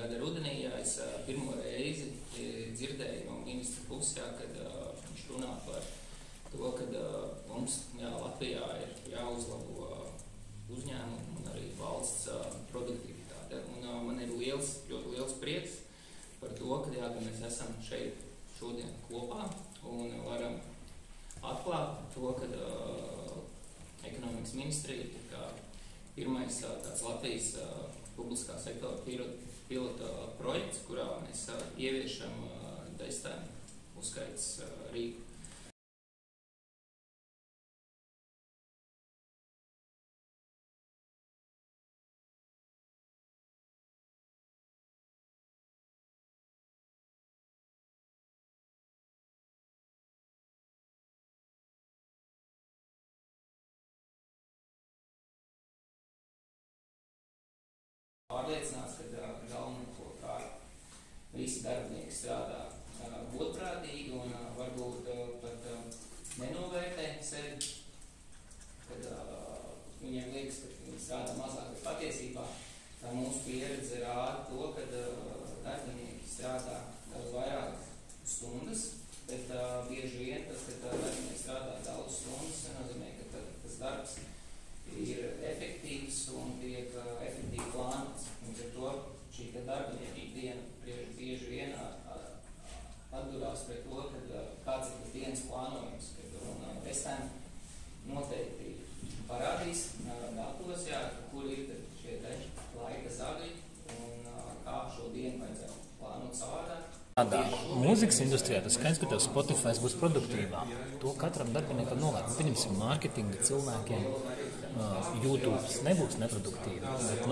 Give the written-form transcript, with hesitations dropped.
gada rudenī, es pirmo reizi dzirdēju no ministra puses, kad viņš runā par to, ka mums Latvijā ir jāuzlabo uzņēmumu un arī valsts produktivitāte. Un man ir ļoti liels prieks par to, ka mēs esam šeit šodien kopā un varam atklāt to, ka ekonomikas ministrija ir pirmais tāds Latvijas publiskā sektora pilota projekts, kurā mēs ieviešam testēm uzskaits rīku. Pārliecināts, ka galvenokārt visi darbinieki strādā godprātīgi un varbūt pat nenovērtē sevi, kad viņiem liekas, ka viņi strādā mazāk, bet patiesībā tā mūsu pieredze rāda to, ka darbinieki strādā daudz vairāk stundas, bet bieži vien tas, ka darbinieki strādā daudz stundas, nenozīmē, ka tas darbs ir efektīvs un tiek efektīvi plānots. Un ar to šī darbinieku ikdiena bieži vien atdurās pret to, kāds ir tas dienas plānojums. Testēm noteikti parādīs datos, kur ir šie laika zagļi un kā šo dienu vajadzētu plānot savādāk. Mūzikas industrijā tas skaidrs, ka tev Spotify būs produktīvāk. To katram darbiniekam nolēkt. Pieņemsim mārketinga cilvēkiem. YouTube nebūs neproduktīvi, bet